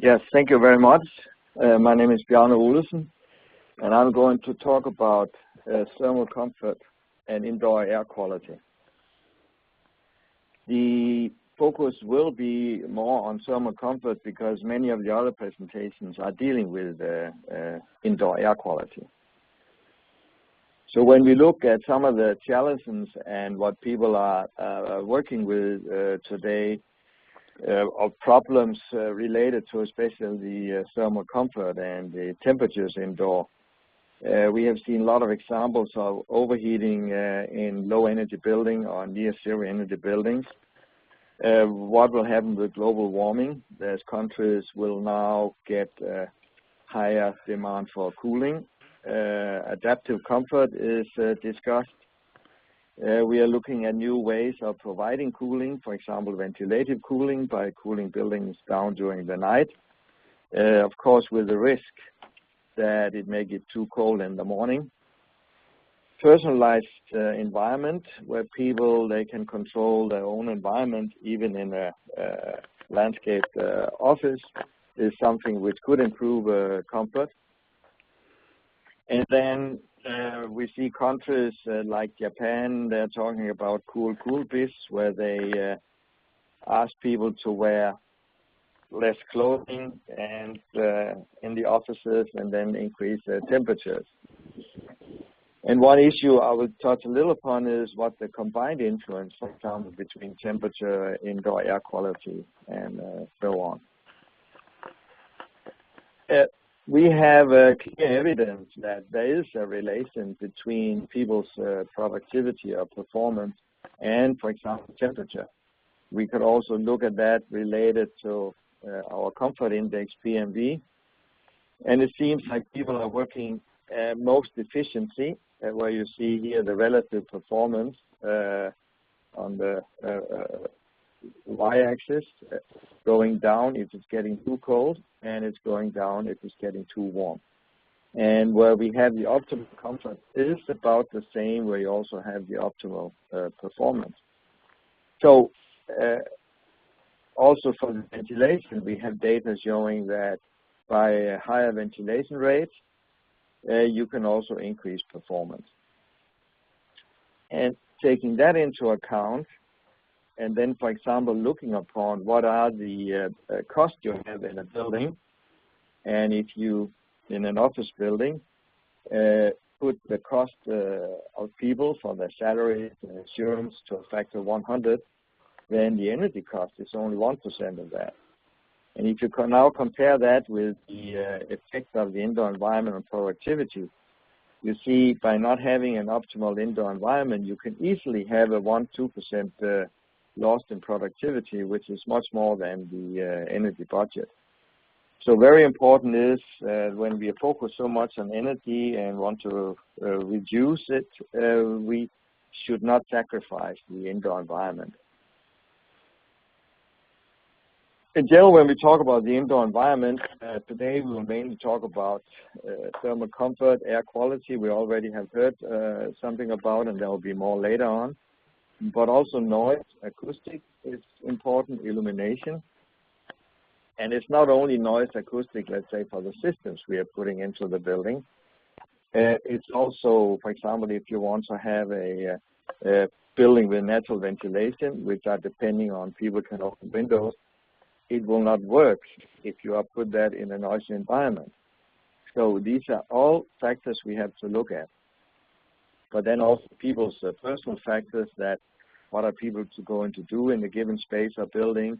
Yes, thank you very much. My name is Bjarne Olesen, and I'm going to talk about thermal comfort and indoor air quality. The focus will be more on thermal comfort because many of the other presentations are dealing with indoor air quality. So when we look at some of the challenges and what people are working with today, of problems related to especially the thermal comfort and the temperatures indoor, we have seen a lot of examples of overheating in low energy building or near zero energy buildings. What will happen with global warming as countries will now get higher demand for cooling. Adaptive comfort is discussed. We are looking at new ways of providing cooling, for example, ventilated cooling by cooling buildings down during the night. Of course, with the risk that it may get too cold in the morning. Personalized environment where people, they can control their own environment even in a landscaped office is something which could improve comfort. And then we see countries like Japan, they're talking about cool bis, where they ask people to wear less clothing and in the offices and then increase temperatures. And one issue I will touch a little upon is what the combined influence, for example, between temperature, indoor air quality, and so on. We have clear evidence that there is a relation between people's productivity or performance and, for example, temperature. We could also look at that related to our comfort index, PMV. And it seems like people are working most efficiently, where you see here the relative performance on the y-axis going down if it's getting too cold, and it's going down if it's getting too warm. And where we have the optimal comfort is about the same where you also have the optimal performance. So also for the ventilation, we have data showing that by a higher ventilation rate, you can also increase performance. And taking that into account, and then, for example, looking upon what are the costs you have in a building, and if you, in an office building, put the cost of people for their salaries and insurance to a factor 100, then the energy cost is only 1% of that. And if you can now compare that with the effect of the indoor environment on productivity, you see by not having an optimal indoor environment, you can easily have a 1-2% lost in productivity, which is much more than the energy budget. So very important is when we focus so much on energy and want to reduce it, we should not sacrifice the indoor environment. In general, when we talk about the indoor environment, today we will mainly talk about thermal comfort, air quality. We already have heard something about, and there will be more later on. But also noise, acoustic is important, illumination. And it's not only noise, acoustic, let's say, for the systems we are putting into the building. It's also, for example, if you want to have a building with natural ventilation, which are depending on people can open windows, it will not work if you put that in a noisy environment. So these are all factors we have to look at. But then also people's personal factors, that what are people going to do in a given space or building?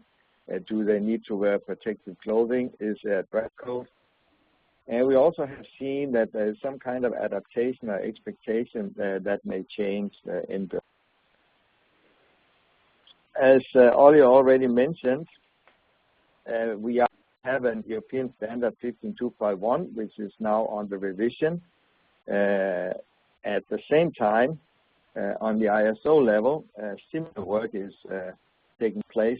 Do they need to wear protective clothing? Is there a dress code? And we also have seen that there is some kind of adaptation or expectation that may change in the. As Ollie already mentioned, we have an European standard 15251, which is now under revision. At the same time, on the ISO level, similar work is taking place,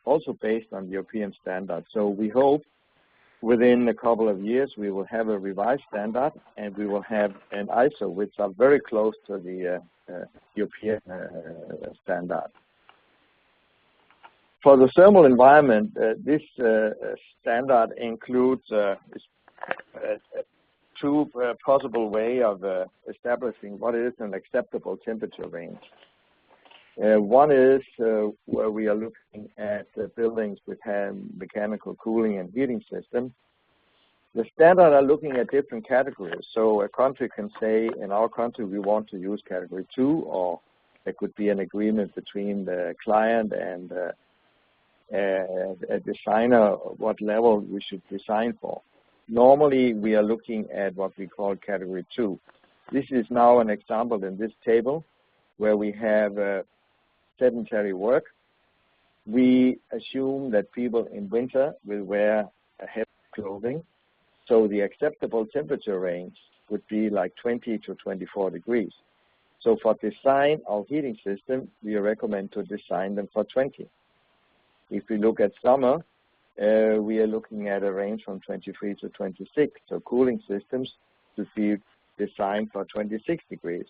also based on the European standard. So we hope within a couple of years we will have a revised standard, and we will have an ISO which are very close to the European standard. For the thermal environment, this standard includes two possible way of establishing what is an acceptable temperature range. One is where we are looking at buildings which have mechanical cooling and heating systems. The standard are looking at different categories. So a country can say, in our country, we want to use category 2, or there could be an agreement between the client and a designer what level we should design for. Normally, we are looking at what we call category 2. This is now an example in this table where we have sedentary work. We assume that people in winter will wear a heavy clothing. So the acceptable temperature range would be like 20 to 24 degrees. So for design of heating system, we recommend to design them for 20. If we look at summer, we are looking at a range from 23 to 26. So cooling systems to be designed for 26 degrees.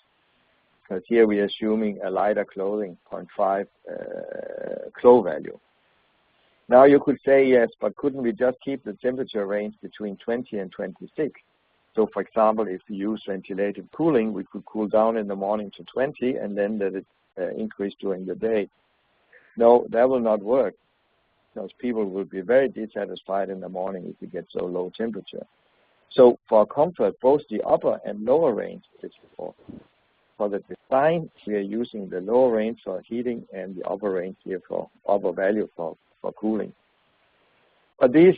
Because here we are assuming a lighter clothing, 0.5 clo value. Now you could say, yes, but couldn't we just keep the temperature range between 20 and 26? So for example, if we use ventilated cooling, we could cool down in the morning to 20 and then let it increase during the day. No, that will not work, because people will be very dissatisfied in the morning if you get so low temperature. So for comfort, both the upper and lower range is important. For the design, we are using the lower range for heating and the upper range here for upper value for cooling. But these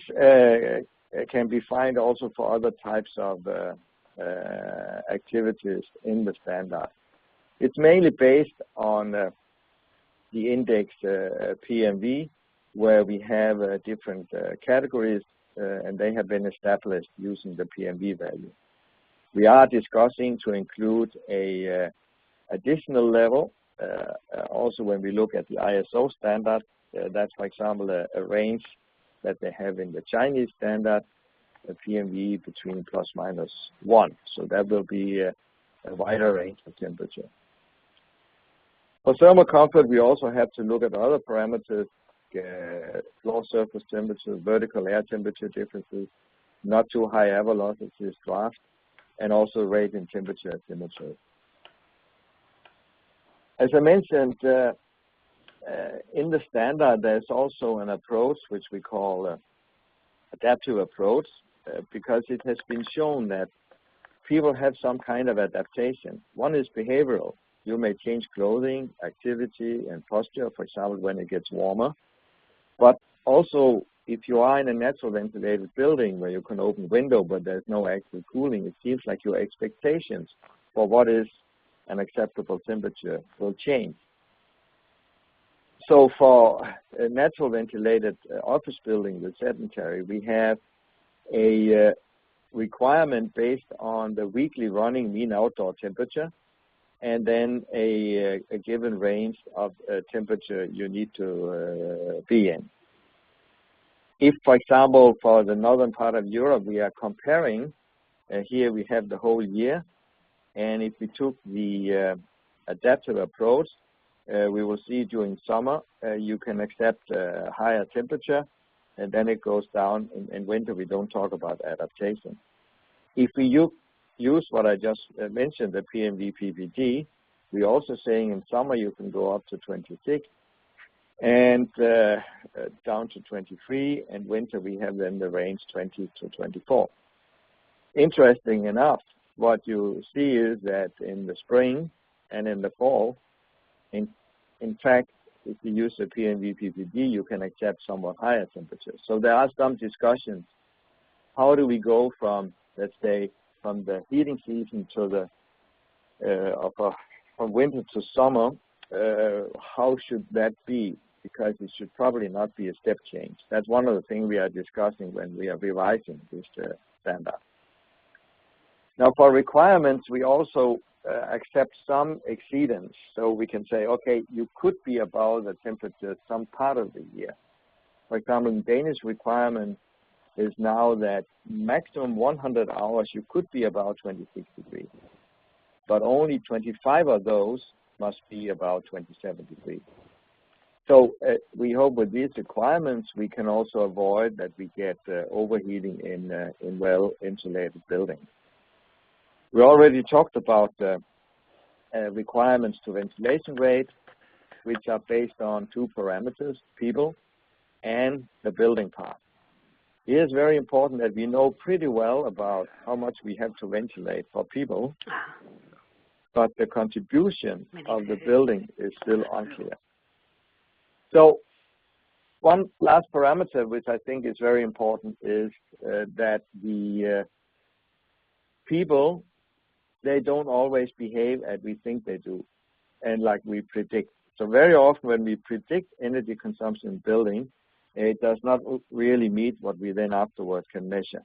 can be found also for other types of activities in the standard. It's mainly based on the index PMV, where we have different categories, and they have been established using the PMV value. We are discussing to include a additional level. Also, when we look at the ISO standard, that's, for example, a range that they have in the Chinese standard, a PMV between plus minus 1. So that will be a wider range of temperature. For thermal comfort, we also have to look at other parameters, floor surface temperature, vertical air temperature differences, not too high air velocities, draft, and also radiant temperature asymmetry. As I mentioned, in the standard, there's also an approach which we call adaptive approach, because it has been shown that people have some kind of adaptation. One is behavioral. You may change clothing, activity, and posture, for example, when it gets warmer. But also, if you are in a natural ventilated building where you can open window but there's no actual cooling, it seems like your expectations for what is an acceptable temperature will change. So for a natural ventilated office building with sedentary, we have a requirement based on the weekly running mean outdoor temperature, and then a given range of temperature you need to be in. If, for example, for the northern part of Europe, we are comparing, here we have the whole year, and if we took the adaptive approach, we will see during summer you can accept a higher temperature, and then it goes down. In winter, we don't talk about adaptation. If we use what I just mentioned, the PMV PPD, we're also saying in summer you can go up to 26 and down to 23, and winter we have then the range 20 to 24. Interesting enough, what you see is that in the spring and in the fall, in fact, if you use the PMV PPD, you can accept somewhat higher temperatures. So there are some discussions. How do we go from, let's say, from the heating season to the from winter to summer? How should that be? Because it should probably not be a step change. That's one of the things we are discussing when we are revising this standard. Now, for requirements, we also accept some exceedance. So we can say, okay, you could be above the temperature some part of the year. For example, the Danish requirement is now that maximum 100 hours you could be about 26 degrees, but only 25 of those must be about 27 degrees. So we hope with these requirements we can also avoid that we get overheating in well-insulated buildings. We already talked about requirements to ventilation rate, which are based on two parameters, people and the building part. It is very important that we know pretty well about how much we have to ventilate for people, but the contribution of the building is still unclear. So one last parameter which I think is very important is that the people, they don't always behave as we think they do and like we predict. So very often when we predict energy consumption in building, it does not really meet what we then afterwards can measure.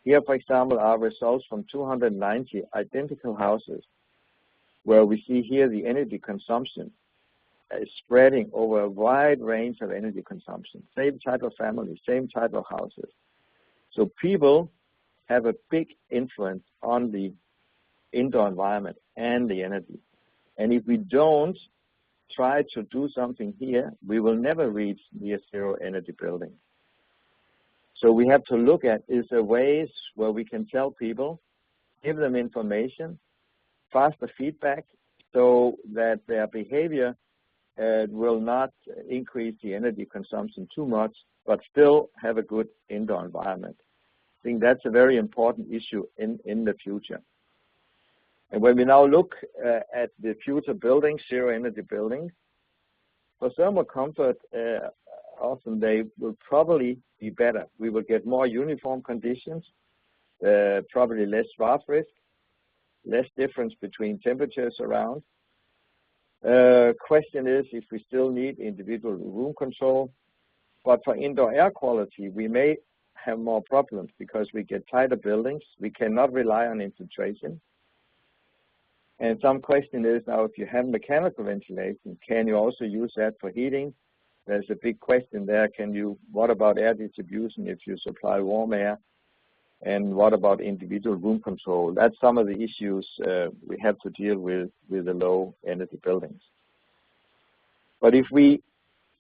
Here, for example, are results from 290 identical houses where we see here the energy consumption is spreading over a wide range of energy consumption, same type of family, same type of houses. So people have a big influence on the indoor environment and the energy. And if we don't try to do something here, we will never reach near zero energy building. So we have to look at, is there ways where we can tell people, give them information, faster feedback, so that their behavior will not increase the energy consumption too much, but still have a good indoor environment. I think that's a very important issue in the future. And when we now look at the future buildings, zero energy buildings, for thermal comfort, often they will probably be better. We will get more uniform conditions, probably less draft risk, less difference between temperatures around. Question is if we still need individual room control. But for indoor air quality, we may have more problems because we get tighter buildings. We cannot rely on infiltration. And some question is now, if you have mechanical ventilation, can you also use that for heating? There's a big question there. What about air distribution if you supply warm air? And what about individual room control? That's some of the issues we have to deal with the low energy buildings. But if we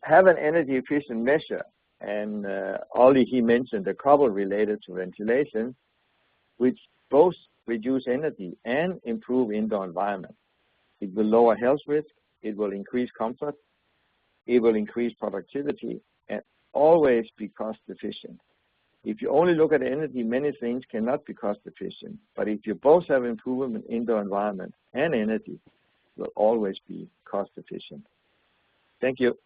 have an energy efficient measure, and Ollie, he mentioned a couple related to ventilation, which both reduce energy and improve indoor environment. It will lower health risk, it will increase comfort, it will increase productivity, and always be cost efficient. If you only look at energy, many things cannot be cost efficient. But if you both have improvement in indoor environment and energy, it will always be cost efficient. Thank you.